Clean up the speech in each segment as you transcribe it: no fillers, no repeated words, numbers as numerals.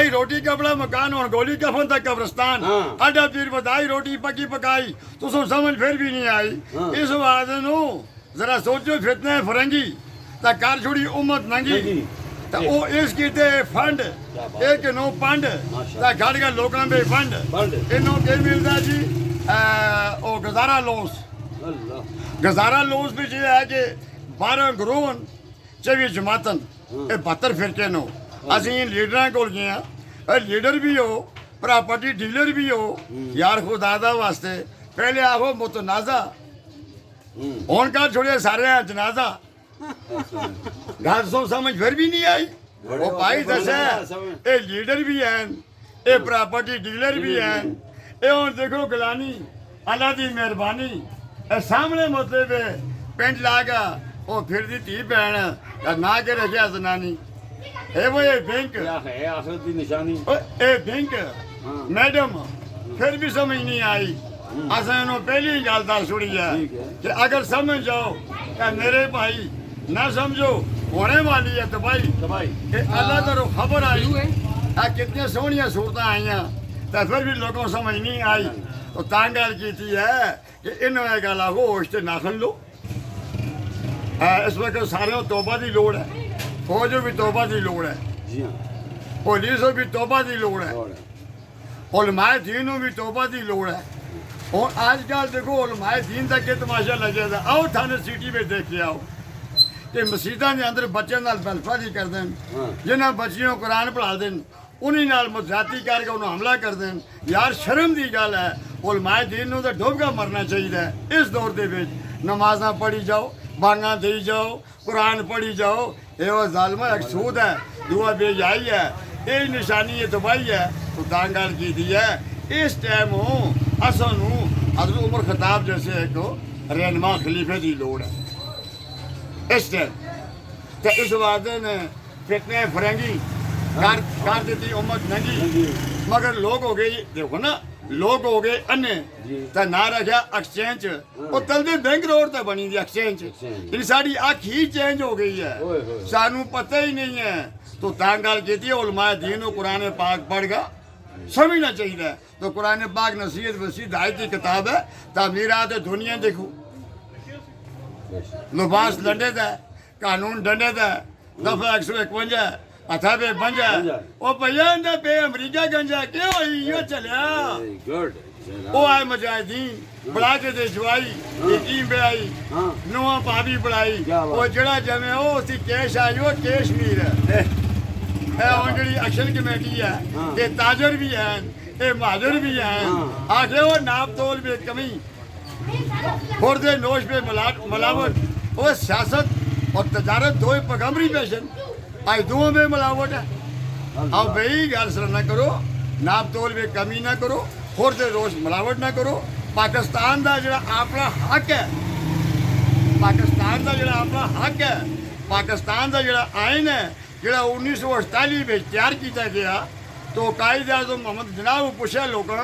आई रोटी कपड़ा मकान और गोली कफन तक कब्रिस्तान अड्डा पीर बताई रोटी पकी पकाई तुसों समझ फिर भी नहीं आई इस बात नु जरा सोचो फितने फरंगी ता कार छोड़ी उम्मत नंगी ता ओ इस कीते फंड एक नो पंड ता घड़ के लोकां दे फंड इनो के मिलदा जी ओ गुजारा लोस भी जी है कि 12 ग्रोवन 24 जमातन ये 72 फिरके नो ਅਸੀਂ ਲੀਡਰਾਂ ਕੋਲ ਗਏ ਆ ਲੀਡਰ ਵੀ ਹੋ ਪ੍ਰਾਪਰਟੀ ਡੀਲਰ ਵੀ ਹੋ ਯਾਰ ਖੁਦਾ ਦਾ ਵਾਸਤੇ ਪਹਿਲੇ ਆਹੋ ਮੁਤਨਾਜ਼ਾ ਹੁਣ ਕਾ ਛੋੜਿਆ ਸਾਰੇ ਜਨਾਜ਼ਾ ਗੱਲ ਸੋ ਸਮਝ ਫਿਰ ਵੀ ਨਹੀਂ ਆਈ ਉਹ ਭਾਈ ਦੱਸਿਆ ਇਹ ਲੀਡਰ ਵੀ ਹਨ ਇਹ ਪ੍ਰਾਪਰਟੀ ਡੀਲਰ ਵੀ ਹਨ ਇਹ ਹੁਣ ਦੇਖੋ ਗਲਾਨੀ ਅੱਲਾ ਦੀ ਮਿਹਰਬਾਨੀ ਇਹ ਸਾਹਮਣੇ ਮਤਲਬ ਪਿੰਡ ਲਾਗਾ ਉਹ ਫਿਰਦੀ ਧੀ ਭੈਣ ਨਾ ਕੇ ਰੱਖਿਆ ਜ਼ਨਾਨੀ ए वो ये बैंक क्या है आखिरत की निशानी ए बैंक मैडम फिर भी समझ नहीं आई असन पहली गल दस छोड़ी है कि अगर समझ जाओ कि मेरे भाई ना समझो होने वाली है तबाही अल्लाह तरफ खबर आई कितनी सोहनिया सूरत आई तो फिर भी लोगों को समझ नहीं आई तो तां गल की है कि इन्होंने गल आखो होश ते नाखन लो इस वक्त सारे तौबा की लोड़ है फौज भी तौबा की लोड़ है पुलिस भी तौबा की लोड़ है उलमाए दीन भी तौबा की लोड़ है और आजकल देखो उलमाए दीन तक के तमाशा लगे था आओ थाने सिटी में देख के आओ कि मसीदा के अंदर बच्चों नाल बलफाजी कर दें जिन्हें बच्चियों कुरान पढ़ा दें उन्हीं नाल मजाती करके उन्हें हमला कर दें यार शर्म की गल है उलमाए दीन तो डुबका मरना चाहिए इस दौर के नमाजा पढ़ी जाओ बांगा दी जाओ कुरान पढ़ी जाओ ये वो जालमा एक सूद है दुआ बेजाई है ये निशानी ये तबाही है तो दांगल की दी है इस टाइम हो असन हूँ हज़रत उमर खताब जैसे एक रहनुमा खलीफे की लोड़ है इस टाइम तो इस वादे ने फितने फरेंगी कर देती उम्मत नंगी मगर लोग हो गए देखो ना लोग हो गए अन्य तो ना रखा एक्सचेंज वो तलदे बैंक रोड तक बनी थी एक्सचेंज इन साड़ी अख ही चेंज हो गई है सानू पता ही नहीं है तो तां गल की उलमाए दीन कुरान पाक पढ़गा समझना चाहिए तो कुरान पाक नसीहत वसी हिदायत की किताब है तामीरात दुनिया देखो लिबास डंडे दा कानून डंडे दा दफा 151 अथा पे बंजा ओ भैया इंदा पे अमरीका गंजा क्यों होई यो चलिया ओ आए मुजाहिदीन बड़ा के दे जवाई यकीन पे आई नवा भाभी बढ़ाई ओ जड़ा जमे ओ उसी केश आई ओ कश्मीर है ए हुन जेडी एक्शन कमेटी है ये ताजर भी हैं ये महाजर भी हैं आखे वो नाप तोल में कमी खुर्दे नोश पे मिलावट वो सियासत और तजारत दो पैगंबरी पेशन आज दोनों में मिलावट है अब भाई गल सर ना करो नाप तोल में कमी ना करो खुद रोज मिलावट ना करो पाकिस्तान का जो अपना हक है पाकिस्तान का जो अपना हक है पाकिस्तान का जो आइन है जो 1948 में तैयार किया गया तो कायदे आज़म मोहम्मद जनाब पूछा लोग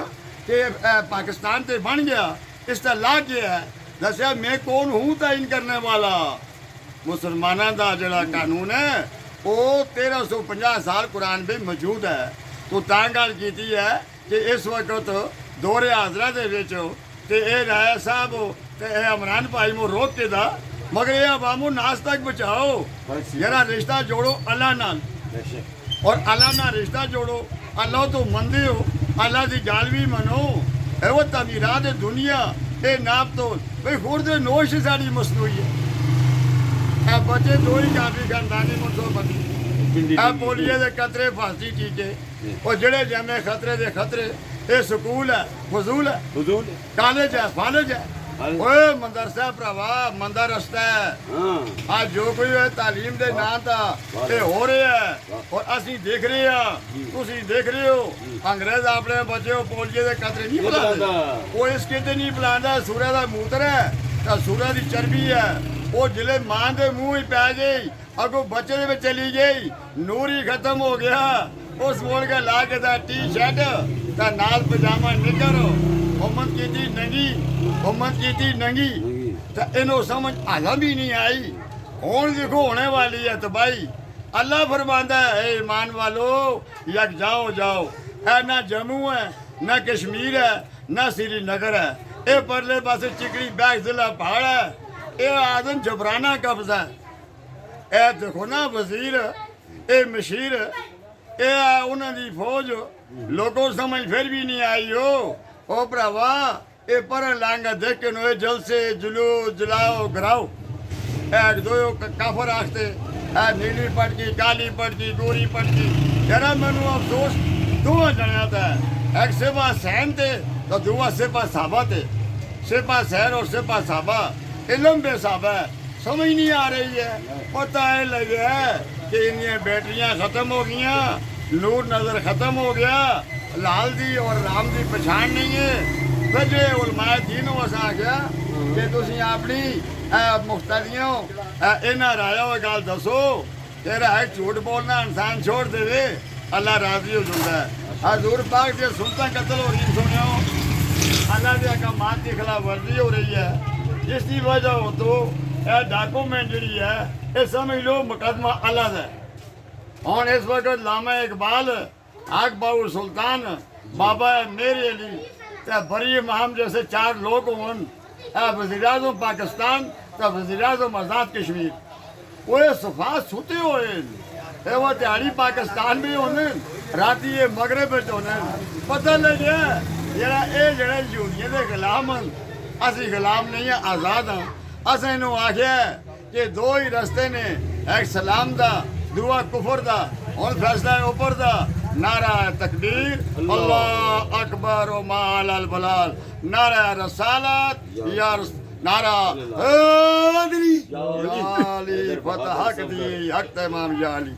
कि पाकिस्तान से बन गया इसका ला क्या है दसिया मैं कौन हूँ तयन करने वाला मुसलमाना का जो कानून है वो 1350 साल कुरान में मौजूद है तो तां गल की है कि इस वक्त दौरे हाजरा के राय साहब ते इमरान भाई मो रोक के दा मगर ये अवामो नाश तक बचाओ जरा रिश्ता जोड़ो अल्लाह नाल और अल्लाह नाल रिश्ता जोड़ो अल्लाह तो मंदे हो अल्लाह की गल भी मनो ए वो तमीरात दुनिया ये नाप तो भाई खुद नोश साड़ी मसनूई है बच्चे दो ही काफी खानदानी मुसोबती पोलियो के खतरे फांसी टीके और जड़े जमे खतरे के खतरे ये स्कूल है फजूल है कॉलेज है कॉलेज है ओए मदरसा भरावा मंदा रस्ता है आज जो कोई है तालीम के नाम था ये हो रहा है और असी देख रहे हैं तुसी देख रहे हो अंग्रेज अपने बच्चे पोलियो के खतरे नहीं बुलाते वो इसके नहीं बुलाता सूर्य का मूत्र है तो सूर्य की चर्बी है वो जिले मां के मुंह ही पै गई अगो बच्चे में चली गई नूर ही खत्म हो गया उस बोल के ला के टी शर्ट का नाल पजामा निकर उम्मत की थी नंगी उम्मत की थी नंगी तो इन्हों समझ आधा भी नहीं आई हूँ देखो होने वाली है तबाही अल्लाह फरमांदा है ए ईमान वालो यक जाओ जाओ ए ना जम्मू है ना कश्मीर है ना श्रीनगर है ए परले पासे चिकड़ी बैग जिला पहाड़ है ए आदम जबराना कब्जा है ए देखो ना वजीर ए मशीर ए उन्हों की फौज लोगों समझ फिर भी नहीं आई हो ओ भरावा ए पर लांगा देख के नो जलसे जुलूस जलाओ घराओ दो काफर आखते नीली पटकी काली पटकी गोरी पटकी जरा मैनू अफसोस दोवें जनिया था एक सिपा सैन थे तो दूआ सिपा साहबा थे सिपा सैन और सिपा साहबा इलम बेसाबा है समझ नहीं आ रही है पता है लगे है कि इनकी बैटरियां खत्म हो गई नूर नजर खत्म हो गया लाल दी और राम दी पछाण नहीं है फिर जो उलमाए दीनों असा आख्या कि तुम अपनी मुख्तदियों इन्हें राया हुआ गल दसो तेरा है झूठ बोलना इंसान छोड़ देवे अल्लाह राजी हो जाता है हजूर पाक जो सुनता कत्ल हो रही सुनियो अल्लाह के अहकामात की खिलाफ वर्जी हो रही है जिसकी वजह हो तो यह डॉक्यूमेंट जी है ये समझ लो मुकदमा अलग है और इस वक्त लामा इकबाल अकबर सुल्तान बाबा मेरे अली बरी इमाम जैसे 4 लोग हों वज़ीर आज़म पाकिस्तान तो वज़ीर आज़म आज़ाद कश्मीर वो सफा सुते हुए वो दिहाड़ी पाकिस्तान भी होने राती ये मगरब होने पता लगे जरा ये जरा यूनियन के गुलाम असी गुलाम नहीं है आज़ाद हाँ असें इन्हों आख्या कि 2 ही रस्ते ने एक सलाम दा दुआ कुफर दा और फैसला ऊपर दा नारा तकबीर अल्लाह अकबर व माल अल बलाल नारा रसालत या नारा हैदरी या अली फतह हक दी हक तमाम या अली।